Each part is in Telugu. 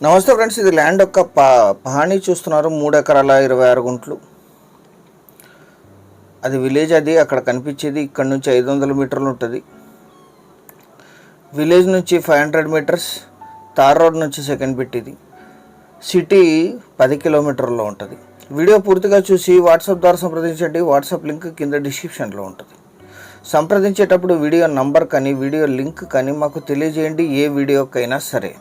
నమస్తే ఫ్రెండ్స్, ఇది ల్యాండ్ యొక్క పహాణి చూస్తున్నారు. 3 ఎకరాల 26 గుంట్లు. అది విలేజ్. అది అక్కడ కనిపించేది ఇక్కడ నుంచి 500 మీటర్లు ఉంటుంది. విలేజ్ నుంచి 500 మీటర్స్, తార్ రోడ్ నుంచి సెకండ్ బిట్. ఇది సిటీ 10 కిలోమీటర్లో ఉంటుంది. వీడియో పూర్తిగా చూసి వాట్సాప్ ద్వారా సంప్రదించండి. వాట్సాప్ లింక్ కింద డిస్క్రిప్షన్లో ఉంటుంది. సంప్రదించేటప్పుడు వీడియో నంబర్ కానీ వీడియో లింక్ కానీ మాకు తెలియజేయండి, ఏ వీడియోకైనా సరే.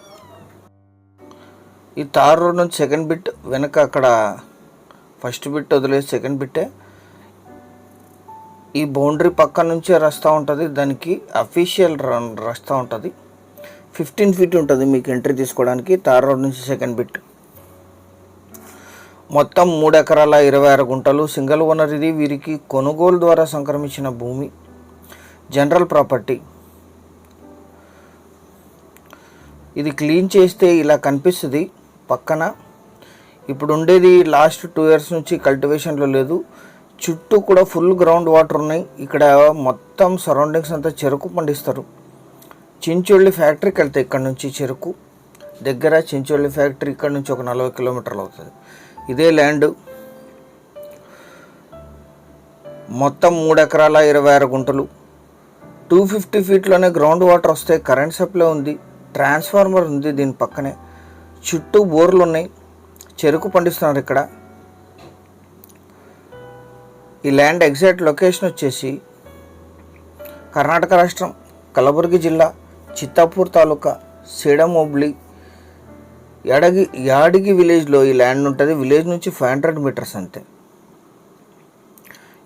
ఈ తార్ రోడ్ నుంచి సెకండ్ బిట్ వెనక అక్కడ ఫస్ట్ బిట్ వదిలేసి సెకండ్ బిట్టే. ఈ బౌండరీ పక్క నుంచే రస్తా ఉంటుంది. దానికి అఫీషియల్ రస్తా ఉంటుంది. 15 ఫీట్ ఉంటుంది మీకు ఎంట్రీ తీసుకోవడానికి. తార్ రోడ్ నుంచి సెకండ్ బిట్. మొత్తం 3 ఎకరాల 26 గుంటలు. సింగిల్ ఓనర్ ఇది. వీరికి కొనుగోలు ద్వారా సంక్రమించిన భూమి, జనరల్ ప్రాపర్టీ. ఇది క్లీన్ చేస్తే ఇలా కనిపిస్తుంది. పక్కన ఇప్పుడు ఉండేది లాస్ట్ 2 ఇయర్స్ నుంచి కల్టివేషన్లో లేదు. చుట్టూ కూడా ఫుల్ గ్రౌండ్ వాటర్ ఉన్నాయి. ఇక్కడ మొత్తం సరౌండింగ్స్ అంతా చెరుకు పండిస్తారు. చించోళ్ళి ఫ్యాక్టరీకి వెళ్తాయి ఇక్కడ నుంచి. చెరుకు దగ్గర చించోళ్ళి ఫ్యాక్టరీ ఇక్కడ నుంచి ఒక 40 కిలోమీటర్లు అవుతుంది. ఇదే ల్యాండ్. మొత్తం 3 ఎకరాల 26 గుంటలు. 250 ఫీట్లోనే గ్రౌండ్ వాటర్ వస్తాయి. కరెంట్ సప్లై ఉంది. ట్రాన్స్ఫార్మర్ ఉంది దీని పక్కనే. చుట్టూ బోర్లు ఉన్నాయి. చెరుకు పండిస్తున్నారు ఇక్కడ. ఈ ల్యాండ్ ఎగ్జాక్ట్ లొకేషన్ వచ్చేసి కర్ణాటక రాష్ట్రం, కలబుర్గి జిల్లా, చిత్తాపూర్ తాలూకా, సేడం హోబ్లీ, యాడిగి విలేజ్లో ఈ ల్యాండ్ ఉంటుంది. విలేజ్ నుంచి 500 మీటర్స్ అంతే.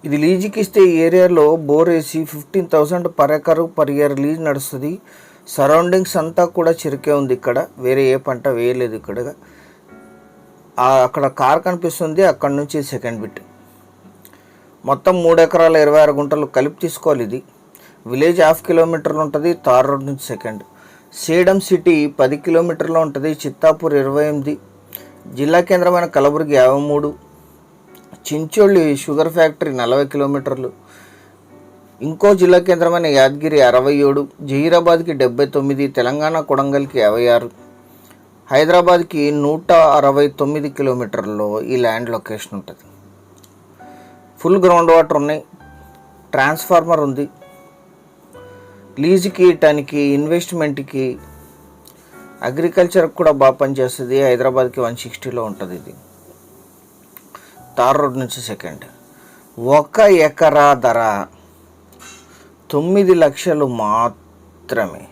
ఇది లీజుకి ఇస్తే ఈ ఏరియాలో బోర్ వేసి 15,000 per acre per year lease నడుస్తుంది. సరౌండింగ్స్ అంతా కూడా చెరుకే ఉంది. ఇక్కడ వేరే ఏ పంట వేయలేదు. ఇక్కడ అక్కడ కార్ కనిపిస్తుంది. అక్కడ నుంచి సెకండ్ బిట్. మొత్తం 3 ఎకరాల 26 గుంటలు కలిపి తీసుకోవాలి. ఇది విలేజ్ 1/2 కిలోమీటర్లు ఉంటుంది. తార్ రోడ్ నుంచి సెకండ్. సేడం సిటీ 10 కిలోమీటర్లో ఉంటుంది. చిత్తాపూర్ 28, జిల్లా కేంద్రమైన కలబుర్గి 53, చించోళ్ళి షుగర్ ఫ్యాక్టరీ 40 కిలోమీటర్లు, ఇంకో జిల్లా కేంద్రమైన యాదగిరి 67, జహీరాబాద్కి 79, తెలంగాణ కొడంగల్కి 56, హైదరాబాద్కి 169 కిలోమీటర్లలో ఈ ల్యాండ్ లొకేషన్ ఉంటుంది. ఫుల్ గ్రౌండ్ వాటర్ ఉన్నాయి. ట్రాన్స్ఫార్మర్ ఉంది. లీజుకి ఇవ్వటానికి, ఇన్వెస్ట్మెంట్కి, అగ్రికల్చర్కి కూడా బాగా పనిచేస్తుంది. హైదరాబాద్కి 160లో ఉంటుంది. ఇది తార్ రోడ్ నుంచి సెకండ్. 1 ఎకరా ధర 9 లక్షలు మాత్రమే.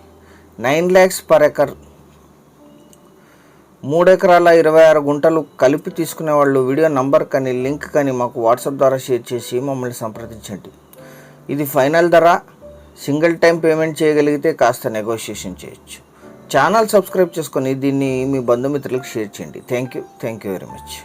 9 lakhs పర్ ఎకర్. 3 ఎకరాల 26 గుంటలు కలిపి తీసుకునే వాళ్ళు వీడియో నంబర్ కానీ లింక్ కానీ మాకు వాట్సాప్ ద్వారా షేర్ చేసి మమ్మల్ని సంప్రదించండి. ఇది ఫైనల్ ధర. సింగిల్ టైం పేమెంట్ చేయగలిగితే కాస్త నెగోషియేషన్ చేయొచ్చు. ఛానల్ సబ్స్క్రైబ్ చేసుకొని దీన్ని మీ బంధుమిత్రులకు షేర్ చేయండి. Thank you very much.